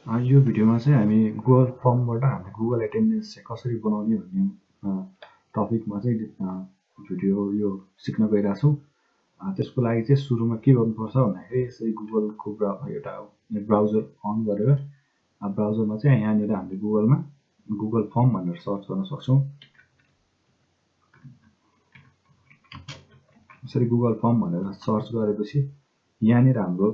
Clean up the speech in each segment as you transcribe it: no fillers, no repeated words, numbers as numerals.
यो भिडियोमा चाहिँ हामी गुगल फर्मबाट हामीले गुगल एटेन्डेन्स चाहिँ कसरी बनाउने भन्ने टपिकमा चाहिँ भिडियो यो सिक्न गइरहेछौँ। त्यसको लागि चाहिँ सुरुमा के गर्नुपर्छ भन्दाखेरि यसरी गुगलको एउटा ब्राउजर अन गरेर ब्राउजरमा चाहिँ यहाँनिर हामीले गुगलमा गुगल फर्म भनेर सर्च गर्न सक्छौँ। यसरी गुगल फर्म भनेर सर्च गरेपछि यहाँनिर हाम्रो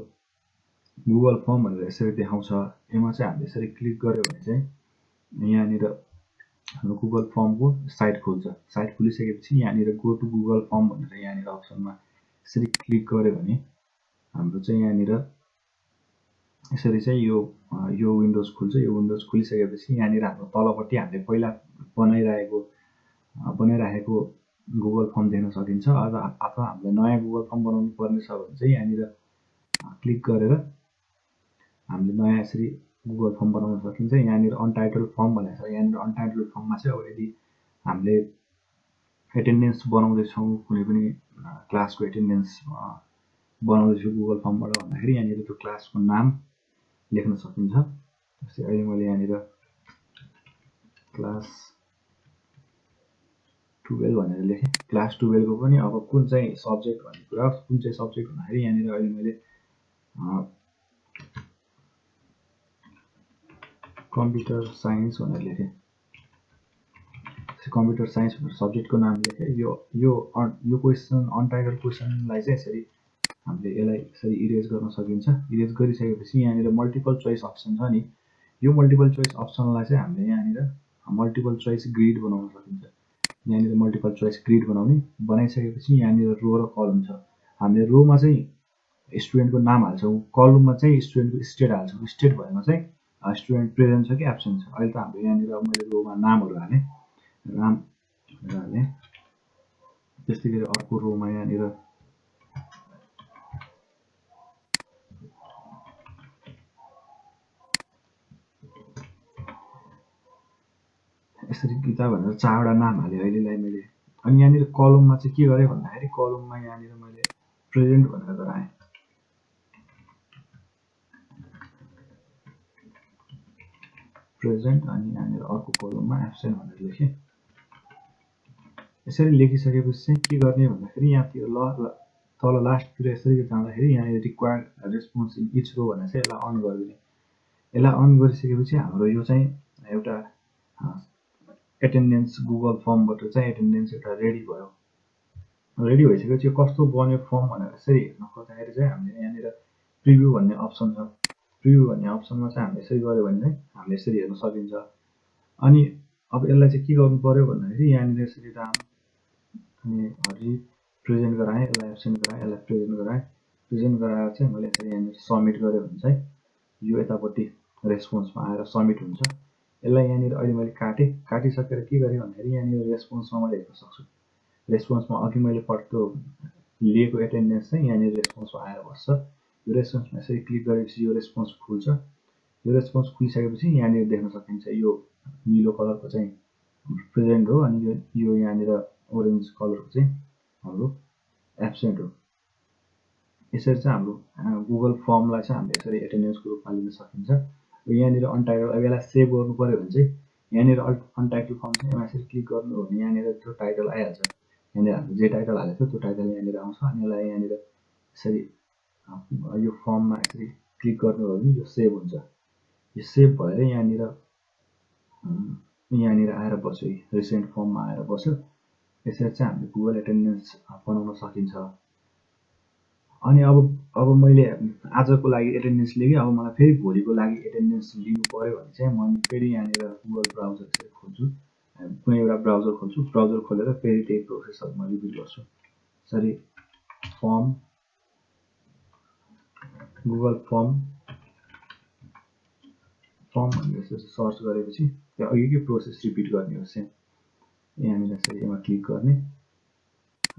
गुगल फर्म भनेर यसरी देखाउँछ। यसमा चाहिँ हामीले यसरी क्लिक गर्यो भने चाहिँ यहाँनिर हाम्रो गुगल फर्मको साइट खुल्छ। साइट खुलिसकेपछि यहाँनिर गो टु गुगल फर्म भनेर यहाँनिर अप्सनमा यसरी क्लिक गर्यो भने हाम्रो चाहिँ यहाँनिर यसरी चाहिँ यो विन्डोज खुल्छ। यो विन्डोज खुलिसकेपछि यहाँनिर हाम्रो तलपट्टि हामीले पहिला बनाइराखेको गुगल फर्म देख्न सकिन्छ। अथवा हामीले नयाँ गुगल फर्म बनाउनु पर्ने छ भने चाहिँ यहाँनिर क्लिक गरेर हामीले नयाँ यसरी गुगल फर्म बनाउन सकिन्छ। यहाँनिर अनटाइटल फर्म भनेको छ। यहाँनिर अनटाइटल फर्ममा चाहिँ अब यदि हामीले एटेन्डेन्स बनाउँदैछौँ, कुनै पनि क्लासको एटेन्डेन्स बनाउँदैछु गुगल फर्मबाट भन्दाखेरि यहाँनिर त्यो क्लासको नाम लेख्न सकिन्छ। जस्तै अहिले मैले यहाँनिर क्लास 12 भनेर लेखेँ। क्लास 12 को पनि अब कुन चाहिँ सब्जेक्ट भन्ने कुरा, कुन चाहिँ सब्जेक्ट भन्दाखेरि यहाँनिर अहिले मैले कम्प्युटर साइन्स भनेर लेखेँ। कम्प्युटर साइन्स भनेर सब्जेक्टको नाम लेखेँ। यो क्वेसन अनटाइटल क्वेसनलाई चाहिँ यसरी हामीले यसलाई यसरी इरेज गर्न सकिन्छ। इरेज गरिसकेपछि यहाँनिर मल्टिपल चोइस अप्सन छ नि, यो मल्टिपल चोइस अप्सनलाई चाहिँ हामीले यहाँनिर मल्टिपल चोइस ग्रिड बनाउन सकिन्छ। यहाँनिर मल्टिपल चोइस ग्रिड बनाइसकेपछि यहाँनिर रो र कलम छ। हामीले रोमा चाहिँ स्टुडेन्टको नाम हाल्छौँ, कलममा चाहिँ स्टुडेन्टको स्टेट हाल्छौँ। स्टेट भएमा चाहिँ स्टुडेन्ट प्रेजेन्ट छ कि एब्सेन्ट छ। अहिले त हाम्रो यहाँनिर मैले रोमा नामहरू हालेँ, नाम हालेँ। त्यस्तै गरी अर्को रोमा यहाँनिर यसरी गीता भनेर 4वटा नाम हालेँ अहिलेलाई मैले। अनि यहाँनिर कलममा चाहिँ के गरेँ भन्दाखेरि कलममा यहाँनिर मैले प्रेजेन्ट भनेर गराएँ। प्रेजेन्ट अनि यहाँनिर अर्को कलममा एब्सेन्ट भनेर लेखेँ। यसरी लेखिसकेपछि चाहिँ के गर्ने भन्दाखेरि यहाँतिर तल लास्टतिर यसरी जाँदाखेरि यहाँनिर रिक्वायर्ड रेस्पोन्स इन इच रो भनेर चाहिँ यसलाई अन गरिदिने। यसलाई अन गरिसकेपछि हाम्रो यो चाहिँ एउटा एटेन्डेन्स गुगल फर्मबाट चाहिँ एटेन्डेन्स एउटा रेडी भयो। रेडी भइसकेपछि यो कस्तो बन्यो फर्म भनेर यसरी हेर्न खोज्दाखेरि चाहिँ हामीले यहाँनिर प्रिभ्यू भन्ने अप्सन छ। प्रिभ्यू भन्ने अप्सनमा चाहिँ हामीले यसरी गऱ्यो भने चाहिँ हामीले यसरी हेर्न सकिन्छ। अनि अब यसलाई चाहिँ के गर्नु पर्यो भन्दाखेरि यहाँनिर यसरी राम अनि हरि प्रेजेन्ट गराएँ, यसलाई एब्सेन्ट गराएँ, यसलाई प्रेजेन्ट गराएँ। प्रेजेन्ट गराएर चाहिँ मैले यसरी यहाँनिर सब्मिट गरेँ भने चाहिँ यो यतापट्टि रेस्पोन्समा आएर सब्मिट हुन्छ। यसलाई यहाँनिर अहिले मैले काटिसकेर के गरेँ भन्दाखेरि यहाँनिर रेस्पोन्समा मैले हेर्न सक्छु। रेस्पोन्समा अघि मैले पढ्को लिएको एटेन्डेन्स चाहिँ यहाँनिर रेस्पोन्समा आएर बस्छ। यो रेस्पोन्समा यसरी क्लिक गरेपछि यो रेस्पोन्स खुल्छ। यो रेस्पोन्स खुलिसकेपछि यहाँनिर देख्न सकिन्छ यो निलो कलरको चाहिँ प्रेजेन्ट हो अनि यो यहाँनिर ओरेन्ज कलरको चाहिँ हाम्रो एब्सेन्ट हो। यसरी चाहिँ हाम्रो गुगल फर्मलाई चाहिँ हामीले यसरी एटेन्डेन्सको रूपमा लिन सकिन्छ। यहाँनिर अनटाइटल अब यसलाई सेभ गर्नु पर्यो भने चाहिँ यहाँनिर अनटाइटल फर्म चाहिँ यसरी क्लिक गर्नु हो भने यहाँनिर त्यो टाइटल आइहाल्छ। यहाँनिर हामीले जे टाइटल हालेको थियो त्यो टाइटल यहाँनिर आउँछ। अनि यसलाई यहाँनिर यसरी यो फर्ममा यसरी क्लिक गर्नु हो भने यो सेभ हुन्छ। यो सेभ भएर यहाँनिर आएर बस्यो, रिसेन्ट फर्ममा आएर बस्यो। यसरी चाहिँ हामीले गुगल एटेन्डेन्स बनाउन सकिन्छ। अनि अब मैले आजको लागि एटेन्डेन्स लिएँ, अब मलाई फेरि भोलिको लागि एटेन्डेन्स लिनु पर्यो भने चाहिँ म फेरि यहाँनिर गुगल ब्राउजर यसरी खोल्छु, कुनै एउटा ब्राउजर खोल्छु। ब्राउजर खोलेर फेरि त्यही प्रोसेसहरू म रिपिट गर्छु। यसरी फर्म गुगल फर्म भनेर यसरी सर्च गरेपछि त्यो अघिकै प्रोसेस रिपिट गर्ने हो। सेम यहाँनिर यसरी यसमा क्लिक गर्ने,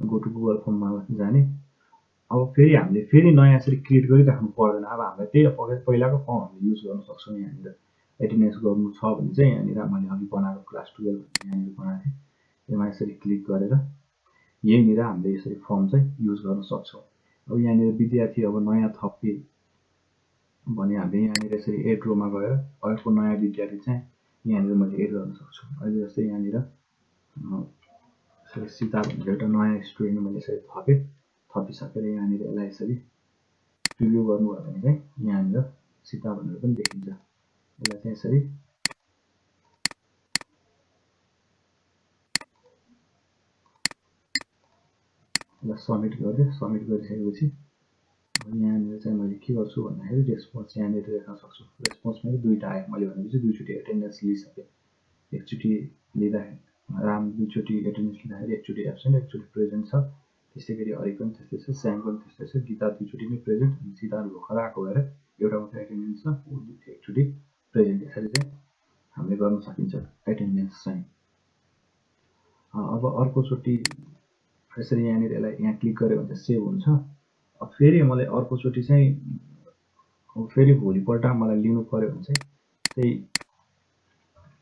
गो टु गुगल फर्ममा जाने। अब फेरि हामीले फेरि नयाँ यसरी क्रिएट गरिराख्नु पर्दैन। अब हामीलाई त्यही पहिलाको फर्म हामीले युज गर्न सक्छौँ। यहाँनिर एटेन्डेन्स गर्नु छ भने चाहिँ यहाँनिर मैले अघि बनाएको क्लास 12 यहाँनिर बनाएको थिएँ, यसमा यसरी क्लिक गरेर यहीँनिर हामीले यसरी फर्म चाहिँ युज गर्न सक्छौँ। अब यहाँनिर विद्यार्थी अब नयाँ थपे भने हामीले यहाँनिर यसरी एड रोमा गएर अर्को नयाँ विद्यार्थी चाहिँ यहाँनिर मैले एड गर्न सक्छु। अहिले जस्तै यहाँनिर यसरी सीता भनेर एउटा नयाँ स्टुडेन्ट मैले यसरी थपेँ। थपिसकेर यहाँनिर यसलाई यसरी प्रिभ्यू गर्नुभयो भने चाहिँ यहाँनिर सीता भनेर पनि देखिन्छ। यसलाई चाहिँ यसरी यसलाई सब्मिट गरिदिएँ। सब्मिट गरिसकेपछि यहाँनिर चाहिँ मैले के गर्छु भन्दाखेरि रेस्पोन्स यहाँनिर देख्न सक्छु। रेस्पोन्स मेरो दुईवटा आयो। मैले भनेपछि दुईचोटि एटेन्डेन्स लिइसकेँ। एकचोटि लिँदाखेरि राम दुईचोटि एटेन्डेन्स लिँदाखेरि एकचोटि एब्सेन्ट एकचोटि प्रेजेन्ट छ। त्यसै गरी हरि पनि त्यस्तै छ, श्याम पनि त्यस्तै छ। गीता दुईचोटि नै प्रेजेन्ट, अनि सीता भर्खर आएको भएर एउटा मात्रै एटेन्डेन्स छ, ऊ एकचोटि प्रेजेन्ट। यसरी चाहिँ हामीले गर्न सकिन्छ एटेन्डेन्स चाहिँ। अब अर्कोचोटि यसरी यहाँनिर यसलाई यहाँ क्लिक गऱ्यो भने चाहिँ सेभ हुन्छ। फेरि मलाई अर्कोचोटि चाहिँ फेरि भोलिपल्ट मलाई लिनु पऱ्यो भने चाहिँ त्यही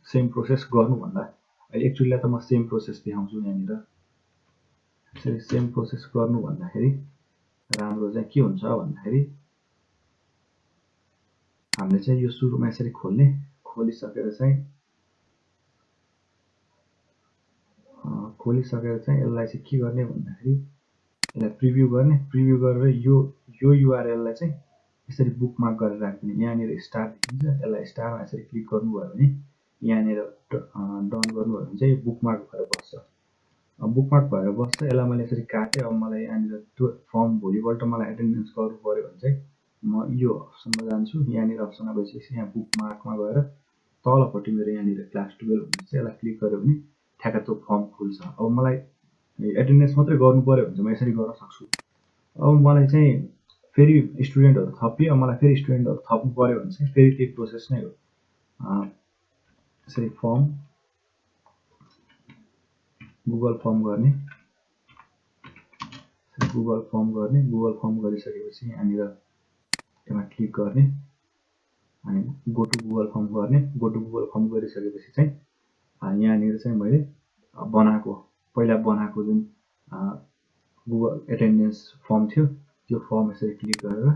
सेम प्रोसेस गर्नुभन्दा अहिले एकचोटिलाई त म सेम प्रोसेस देखाउँछु। यहाँनिर यसरी सेम प्रोसेस गर्नु भन्दाखेरि राम्रो चाहिँ के हुन्छ भन्दाखेरि हामीले चाहिँ यो सुरुमा यसरी खोल्ने, खोलिसकेर चाहिँ यसलाई चाहिँ के गर्ने भन्दाखेरि यसलाई प्रिभ्यू गर्ने। प्रिभ्यू गरेर यो युआरएललाई चाहिँ यसरी बुकमार्क गरेर राखिदिने। यहाँनिर स्टार देखिन्छ, यसलाई स्टारमा यसरी क्लिक गर्नुभयो भने यहाँनिर डन गर्नुभयो भने चाहिँ यो बुकमार्क भएर बस्छ। बुकमार्क भएर बस्छ। यसलाई मैले यसरी काटेँ। अब मलाई यहाँनिर त्यो फर्म भोलिपल्ट मलाई एटेन्डेन्स गर्नु पऱ्यो भने चाहिँ म यो अप्सनमा जान्छु। यहाँनिर अप्सनमा गइसकेपछि यहाँ बुकमार्कमा गएर तलपट्टि मेरो यहाँनिर क्लास 12 भनेर चाहिँ यसलाई क्लिक गऱ्यो भने ठ्याक्क त्यो फर्म खुल्छ। अब मलाई एटेन्डेन्स मात्रै गर्नु पऱ्यो भने चाहिँ म यसरी गर्न सक्छु। अब मलाई चाहिँ फेरि स्टुडेन्टहरू थपियो। अब मलाई फेरि स्टुडेन्टहरू थप्नु पऱ्यो भने चाहिँ फेरि त्यही प्रोसेस नै हो। यसरी फर्म गुगल फर्म गर्ने, गुगल फर्म गरिसकेपछि यहाँनिर यसमा क्लिक गर्ने अनि गो टु गुगल फर्म गर्ने। गो टु गुगल फर्म गरिसकेपछि चाहिँ यहाँनिर चाहिँ मैले पहिला बनाएको जुन गुगल एटेन्डेन्स फर्म थियो त्यो फर्म यसरी क्लिक गरेर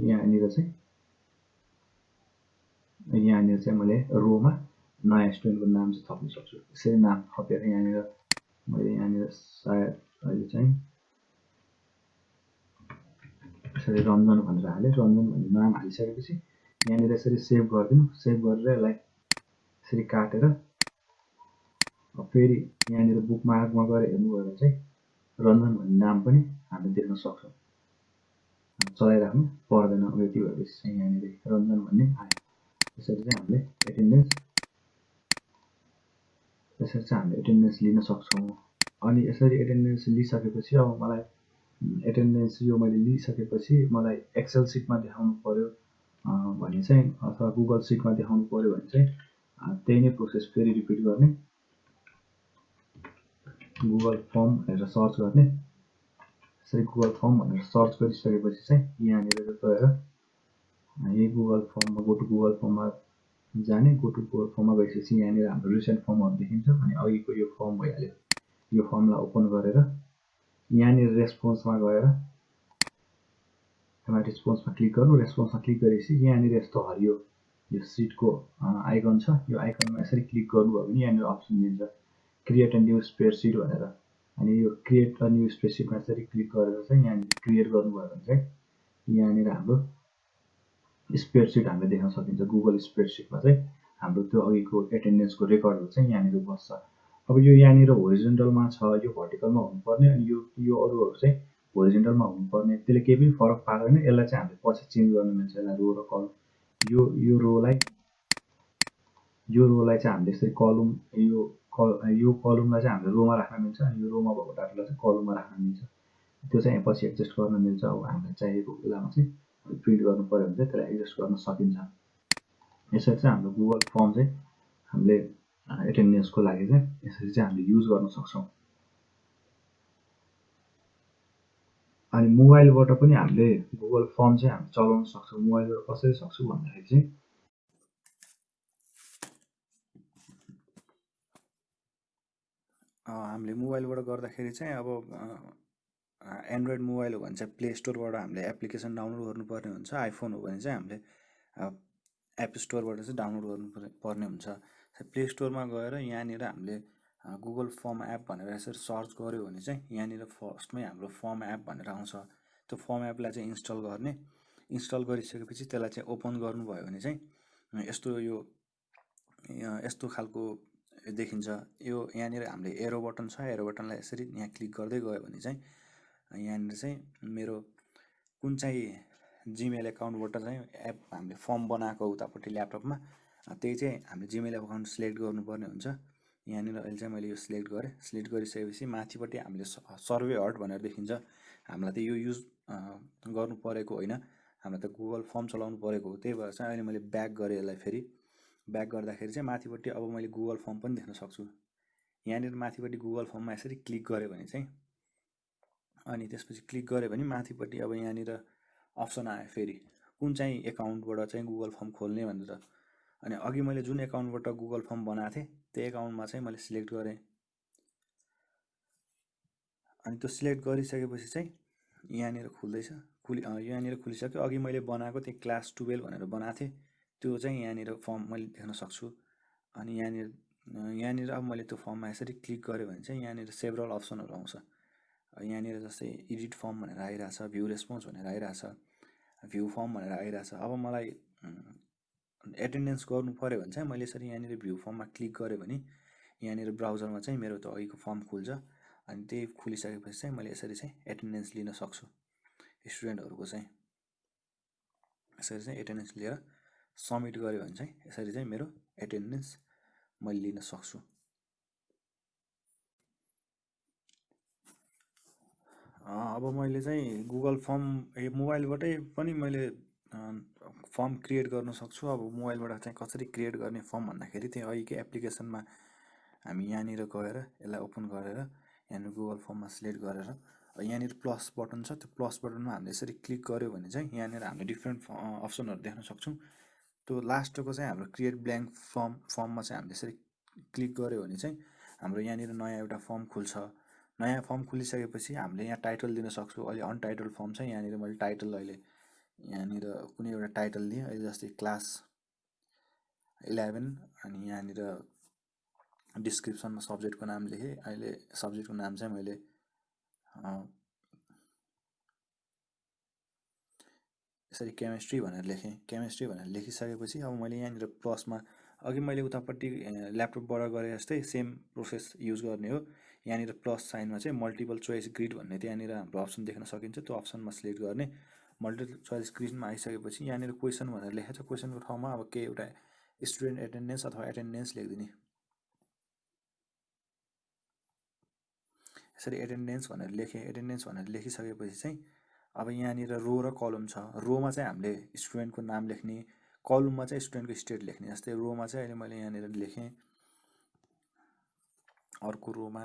यहाँनिर चाहिँ मैले रोमा नयाँ स्टुडेन्टको नाम चाहिँ थप्न सक्छु। यसरी नाम थपेर यहाँनिर मैले सायद अहिले चाहिँ यसरी रञ्जन भनेर हालेँ। रञ्जन भन्ने नाम हालिसकेपछि यहाँनिर यसरी सेभ गरिदिनु। सेभ गरेर यसलाई यसरी काटेर फेरि यहाँनिर बुकमार्कमा गएर हेर्नुभयो भने चाहिँ रञ्जन भन्ने नाम पनि हामीले देख्न सक्छौँ। चलाइराख्नु पर्दैन। यति भएपछि चाहिँ यहाँनिर रञ्जन भन्ने आयो। यसरी चाहिँ हामीले एटेन्डेन्स लिन सक्छौँ। अनि यसरी एटेन्डेन्स लिइसकेपछि अब मलाई एटेन्डेन्स यो मैले लिइसकेपछि मलाई एक्सेल सिटमा देखाउनु पऱ्यो भने चाहिँ अथवा गुगल सिटमा देखाउनु पऱ्यो भने चाहिँ त्यही नै प्रोसेस फेरि रिपिट गर्ने। गुगल फर्म भनेर सर्च गर्ने। यसरी गुगल फर्म भनेर सर्च गरिसकेपछि चाहिँ यहाँनिर गएर यही गुगल फर्ममा गो टु गुगल फर्ममा जाने। गो टु गुगल फर्ममा गइसकेपछि यहाँनिर हाम्रो रिसेन्ट फर्महरू देखिन्छ। अनि अघिको यो फर्म भइहाल्यो। यो फर्मलाई ओपन गरेर यहाँनिर रेस्पोन्समा गएर यसमा रेस्पोन्समा क्लिक गर्नु। रेस्पोन्समा क्लिक गरेपछि यहाँनिर यस्तो हरियो यो सिटको आइकन छ। यो आइकनमा यसरी क्लिक गर्नुभयो भने यहाँनिर अप्सन दिन्छ क्रिएट अ न्यू स्प्रेडसिट भनेर। अनि यो क्रिएट अ न्यू स्प्रेडसिटमा यसरी क्लिक गरेर चाहिँ यहाँनिर क्रिएट गर्नुभयो भने चाहिँ यहाँनिर हाम्रो स्प्रेडसिट हामीले देख्न सकिन्छ। गुगल स्प्रेडसिटमा चाहिँ हाम्रो त्यो अघिको एटेन्डेन्सको रेकर्डहरू चाहिँ यहाँनिर बस्छ। अब यो यहाँनिर होरिजोन्टलमा छ, यो भर्टिकलमा हुनुपर्ने, अनि यो अरूहरू चाहिँ होरिजोन्टलमा हुनुपर्ने। त्यसले केही पनि फरक पार्दैन। यसलाई चाहिँ हामीले पछि चेन्ज गर्न मिल्छ। यसलाई रो र कलम यो रोलाई चाहिँ हामीले यसरी कलम यो कलमलाई चाहिँ हामीले रोमा राख्न मिल्छ। अनि यो रोमा भएको डाटालाई चाहिँ कलममा राख्न मिल्छ। त्यो चाहिँ पछि एडजस्ट गर्न मिल्छ। अब हामीलाई चाहिएको बेलामा चाहिँ प्रिन्ट गर्नु पऱ्यो भने चाहिँ त्यसलाई एडजस्ट गर्न सकिन्छ। यसरी चाहिँ हाम्रो गुगल फर्म चाहिँ हामीले एटेन्डेन्सको लागि चाहिँ यसरी चाहिँ हामीले युज गर्न सक्छौँ। अनि मोबाइलबाट पनि हामीले गुगल फर्म चाहिँ हामीले चलाउन सक्छौँ। मोबाइलबाट कसरी सक्छौँ भन्दाखेरि चाहिँ हामीले मोबाइलबाट गर्दाखेरि चाहिँ अब एन्ड्रोइड मोबाइल हो भने चाहिँ प्ले स्टोरबाट हामीले एप्लिकेसन डाउनलोड गर्नुपर्ने हुन्छ। आइफोन हो भने चाहिँ हामीले एप स्टोरबाट चाहिँ डाउनलोड गर्नुपर्ने हुन्छ। प्ले स्टोरमा गएर यहाँनिर हामीले गुगल फर्म एप भनेर यसरी सर्च गऱ्यो भने चाहिँ यहाँनिर फर्स्टमै हाम्रो फर्म एप भनेर आउँछ। त्यो फर्म एपलाई चाहिँ इन्स्टल गर्ने, इन्स्टल गरिसकेपछि त्यसलाई चाहिँ ओपन गर्नुभयो भने चाहिँ यस्तो खालको देखिन्छ। यो यहाँनिर हामीले एरो बटन छ, एरो बटनलाई यसरी यहाँ क्लिक गर्दै गयो भने चाहिँ यहाँनिर चाहिँ मेरो कुन चाहिँ जिमेल एकाउन्टबाट चाहिँ एप हामीले फर्म बनाएको उतापट्टि ल्यापटपमा त्यही चाहिँ हामीले जिमेल एकाउन्ट सिलेक्ट गर्नुपर्ने हुन्छ। यहाँनिर अहिले चाहिँ मैले यो सिलेक्ट गरेँ। सिलेक्ट गरिसकेपछि माथिपट्टि हामीले सर्वे हट भनेर देखिन्छ। हामीलाई त यो युज गर्नु परेको होइन, हामीलाई त गुगल फर्म चलाउनु परेको हो। त्यही भएर चाहिँ अहिले मैले ब्याक गरेँ यसलाई। फेरि ब्याक गर्दाखेरि चाहिँ माथिपट्टि अब मैले गुगल फर्म पनि देख्न सक्छु। यहाँनिर माथिपट्टि गुगल फर्ममा यसरी क्लिक गरेँ भने चाहिँ अनि त्यसपछि क्लिक गऱ्यो भने माथिपट्टि अब यहाँनिर अप्सन आयो फेरि कुन चाहिँ एकाउन्टबाट चाहिँ गुगल फर्म खोल्ने भनेर। अनि अघि मैले जुन एकाउन्टबाट गुगल फर्म बनाएको थिएँ त्यो एकाउन्टमा चाहिँ मैले सिलेक्ट गरेँ। अनि त्यो सिलेक्ट गरिसकेपछि चाहिँ यहाँनिर खुल्दैछ। यहाँनिर खुलिसक्यो। अघि मैले बनाएको थिएँ क्लास 12 भनेर बनाएको थिएँ, त्यो चाहिँ यहाँनिर फर्म मैले देख्न सक्छु। अनि यहाँनिर अब मैले त्यो फर्ममा यसरी क्लिक गरेँ भने चाहिँ यहाँनिर सेभरल अप्सनहरू आउँछ। यहाँनिर जस्तै एडिट फर्म भनेर आइरहेछ, भ्यू रेस्पोन्स भनेर आइरहेछ, भ्यू फर्म भनेर आइरहेछ। अब मलाई एटेन्डेन्स गर्नु पऱ्यो भने चाहिँ मैले यसरी यहाँनिर भ्यू फर्ममा क्लिक गरेँ भने यहाँनिर ब्राउजरमा चाहिँ मेरो त्यो अघिको फर्म खुल्छ। अनि त्यही खुलिसकेपछि चाहिँ मैले यसरी चाहिँ एटेन्डेन्स लिन सक्छु स्टुडेन्टहरूको चाहिँ। यसरी चाहिँ एटेन्डेन्स लिएर सबमिट गऱ्यो भने चाहिँ यसरी चाहिँ मेरो एटेन्डेन्स मैले लिन सक्छु। अब मैले चाहिँ गुगल फर्म मोबाइलबाटै पनि मैले फर्म क्रिएट गर्न सक्छु। अब मोबाइलबाट चाहिँ कसरी क्रिएट गर्ने फर्म भन्दाखेरि त्यही अघिकै एप्लिकेसनमा हामी यहाँनिर गएर यसलाई ओपन गरेर यहाँनिर गुगल फर्ममा सिलेक्ट गरेर यहाँनिर प्लस बटन छ, त्यो प्लस बटनमा हामीले यसरी क्लिक गऱ्यो भने चाहिँ यहाँनिर हामीले डिफ्रेन्ट अप्सनहरू देख्न सक्छौँ। त्यो लास्टको चाहिँ हाम्रो क्रिएट ब्ल्याङ्क फर्ममा चाहिँ हामीले यसरी क्लिक गऱ्यो भने चाहिँ हाम्रो यहाँनिर नयाँ एउटा फर्म खुल्छ। नयाँ फर्म खुलिसकेपछि हामीले यहाँ टाइटल दिन सक्छौँ। अहिले अनटाइटल फर्म छ, यहाँनिर मैले टाइटल अहिले यहाँनिर कुनै एउटा टाइटल दिएँ, अहिले जस्तै क्लास 11। अनि यहाँनिर डिस्क्रिप्सनमा सब्जेक्टको नाम लेखेँ। अहिले सब्जेक्टको नाम चाहिँ मैले यसरी केमिस्ट्री भनेर लेखेँ। केमिस्ट्री भनेर लेखिसकेपछि अब मैले यहाँनिर प्लसमा अघि मैले उतापट्टि ल्यापटपबाट गरेँ जस्तै सेम प्रोसेस युज गर्ने हो। यहाँनिर प्लस साइनमा चाहिँ मल्टिपल चोइस ग्रिड भन्ने त्यहाँनिर हाम्रो अप्सन देख्न सकिन्छ। त्यो अप्सनमा सिलेक्ट गर्ने। मल्टिपल चोइस ग्रिडमा आइसकेपछि यहाँनिर क्वेसन भनेर लेखेको छ। क्वेसनको ठाउँमा अब केही एउटा स्टुडेन्ट एटेन्डेन्स अथवा एटेन्डेन्स लेखिदिने। यसरी एटेन्डेन्स भनेर लेखेँ। एटेन्डेन्स भनेर लेखिसकेपछि चाहिँ अब यहाँनिर रो र कलम छ। रोमा चाहिँ हामीले स्टुडेन्टको नाम लेख्ने, कलममा चाहिँ स्टुडेन्टको स्टेट लेख्ने। जस्तै रोमा चाहिँ अहिले मैले यहाँनिर लेखेँ। अर्को रोमा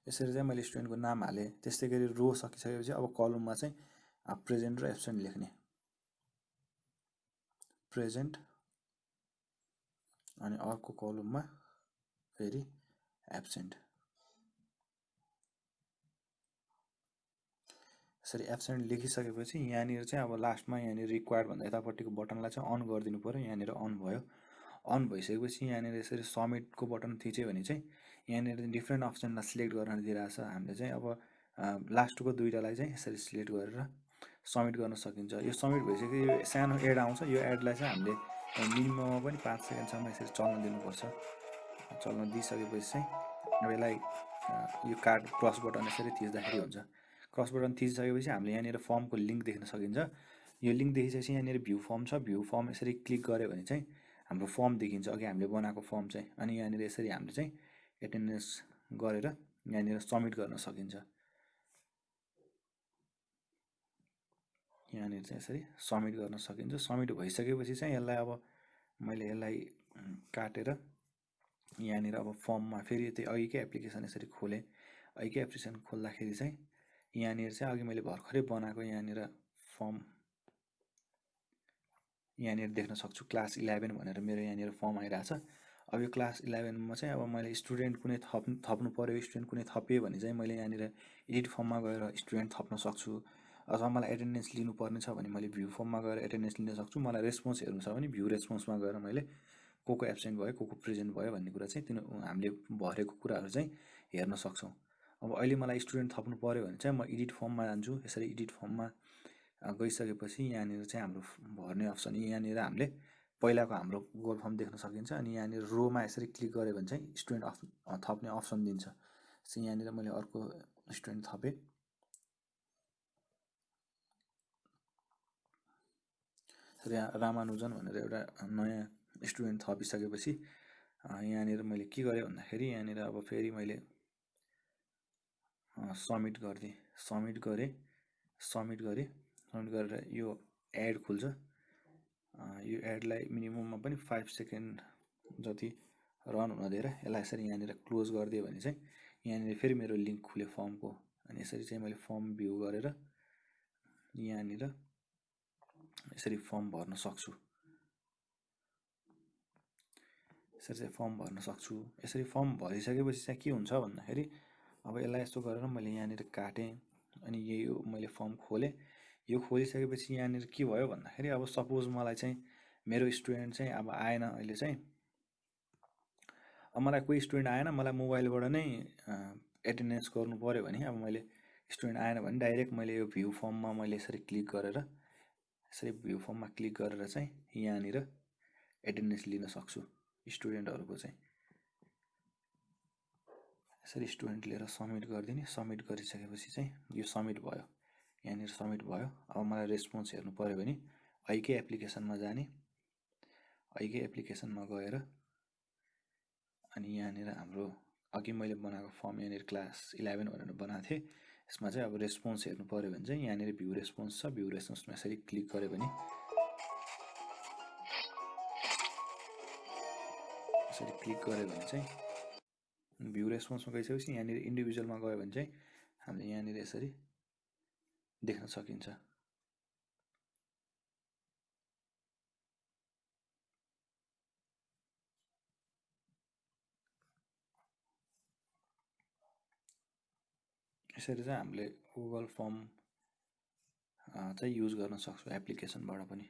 यसरी चाहिँ मैले स्टुडेन्टको नाम हालेँ। त्यस्तै गरी रो सकिसकेपछि अब कलममा चाहिँ प्रेजेन्ट र एब्सेन्ट लेख्ने। प्रेजेन्ट अनि अर्को कलममा फेरि एब्सेन्ट। यसरी एब्सेन्ट लेखिसकेपछि यहाँनिर चाहिँ अब लास्टमा यहाँनिर रिक्वायर्ड भन्दा यतापट्टिको बटनलाई चाहिँ अन गरिदिनु पऱ्यो। यहाँनिर अन भयो। अन भइसकेपछि यहाँनिर यसरी सबमिटको बटन थिच्यो भने चाहिँ यहाँनिर डिफ्रेन्ट अप्सनलाई सिलेक्ट गर्न दिइरहेछ। हामीले चाहिँ अब लास्टको दुइटालाई चाहिँ यसरी सिलेक्ट गरेर सबमिट गर्न सकिन्छ। यो सबमिट भइसक्यो। यो सानो एड आउँछ। यो एडलाई चाहिँ हामीले मिनिमममा पनि 5 सेकेन्डसम्म यसरी चल्न दिनुपर्छ। चल्न दिइसकेपछि चाहिँ अब यसलाई यो कार्ड क्रस बटन यसरी थिच्दाखेरि हुन्छ। क्रस बटन थिचिसकेपछि हामीले यहाँनिर फर्मको लिङ्क देख्न सकिन्छ। यो लिङ्क देखिसकेपछि यहाँनिर भ्यू फर्म छ। भ्यू फर्म यसरी क्लिक गऱ्यो भने चाहिँ हाम्रो फर्म देखिन्छ, अघि हामीले बनाएको फर्म चाहिँ। अनि यहाँनिर यसरी हामीले चाहिँ एटेन्डेन्स गरेर यहाँनिर सबमिट गर्न सकिन्छ। यहाँनिर चाहिँ यसरी सबमिट गर्न सकिन्छ। सबमिट भइसकेपछि चाहिँ यसलाई अब मैले यसलाई काटेर यहाँनिर अब फर्ममा फेरि त्यही अघिकै एप्लिकेसन यसरी खोलेँ। अघिकै एप्लिकेसन खोल्दाखेरि चाहिँ यहाँनिर चाहिँ अघि मैले भर्खरै बनाएको यहाँनिर फर्म यहाँनिर देख्न सक्छु क्लास 11 भनेर मेरो यहाँनिर फर्म आइरहेछ। अब यो क्लास 11मा चाहिँ अब मैले स्टुडेन्ट कुनै थप्नु पऱ्यो, स्टुडेन्ट कुनै थपेँ भने चाहिँ मैले यहाँनिर एडिट फर्ममा गएर स्टुडेन्ट थप्न सक्छु। अथवा मलाई एटेन्डेन्स लिनुपर्ने छ भने मैले भ्यू फर्ममा गएर एटेन्डेन्स लिन सक्छु। मलाई रेस्पोन्स हेर्नु छ भने भ्यू रेस्पोन्समा गएर मैले को एब्सेन्ट भयो, को प्रेजेन्ट भयो भन्ने कुरा चाहिँ हामीले भरेको कुराहरू चाहिँ हेर्न सक्छौँ। अब अहिले मलाई स्टुडेन्ट थप्नु पऱ्यो भने चाहिँ म एडिट फर्ममा जान्छु। यसरी एडिट फर्ममा गइसकेपछि यहाँनिर चाहिँ हाम्रो भर्ने अप्सन, यहाँनिर हामीले पहिलाको हाम्रो गुगल फर्म देख्न सकिन्छ। अनि यहाँनिर रोमा यसरी क्लिक गऱ्यो भने चाहिँ स्टुडेन्ट थप्ने अप्सन दिन्छ। सो यहाँनिर मैले अर्को स्टुडेन्ट थपेँ। रामानुजन भनेर एउटा नयाँ स्टुडेन्ट थपिसकेपछि यहाँनिर मैले के गरेँ भन्दाखेरि यहाँनिर अब फेरि मैले सब्मिट गरेर यो एड खुल्छ। यो एडलाई मिनिमममा पनि 5 सेकेन्ड जति रन हुन दिएर यसलाई यसरी यहाँनिर क्लोज गरिदियो भने चाहिँ यहाँनिर फेरि मेरो लिङ्क खुल्यो फर्मको। अनि यसरी चाहिँ मैले फर्म भ्यू गरेर यहाँनिर यसरी फर्म भर्न सक्छु। यसरी फर्म भरिसकेपछि चाहिँ के हुन्छ भन्दाखेरि अब यसलाई यस्तो गरेर मैले यहाँनिर काटेँ। अनि यो मैले फर्म खोलेँ। यो खोलिसकेपछि यहाँनिर के भयो भन्दाखेरि अब सपोज मलाई चाहिँ मेरो स्टुडेन्ट चाहिँ अब आएन, अहिले चाहिँ अब मलाई कोही स्टुडेन्ट आएन, मलाई मोबाइलबाट नै एटेन्डेन्स गर्नु पऱ्यो भने अब मैले स्टुडेन्ट आएन भने डाइरेक्ट मैले यो भ्यू फर्ममा मैले यसरी क्लिक गरेर चाहिँ यहाँनिर एटेन्डेन्स लिन सक्छु स्टुडेन्टहरूको चाहिँ। यसरी स्टुडेन्ट लिएर सबमिट गरिदिने। सबमिट गरिसकेपछि चाहिँ यो सबमिट भयो, यहाँनिर सबमिट भयो। अब मलाई रेस्पोन्स हेर्नु पऱ्यो भने ऐकै एप्लिकेसनमा जाने, ऐकै एप्लिकेसनमा गएर अनि यहाँनिर हाम्रो अघि मैले बनाएको फर्म यहाँनिर क्लास 11 भनेर बनाएको थिएँ। यसमा चाहिँ अब रेस्पोन्स हेर्नु पऱ्यो भने चाहिँ यहाँनिर भ्यू रेस्पोन्स छ। भ्यू रेस्पोन्समा यसरी क्लिक गऱ्यो भने चाहिँ भ्यू रेस्पोन्समा गइसकेपछि यहाँनिर इन्डिभिजुअलमा गयो भने चाहिँ हामीले यहाँनिर यसरी देख्न सकिन्छ। यसरी चाहिँ हामीले गुगल फर्म चाहिँ युज गर्न सक्छौँ एप्लिकेसनबाट पनि।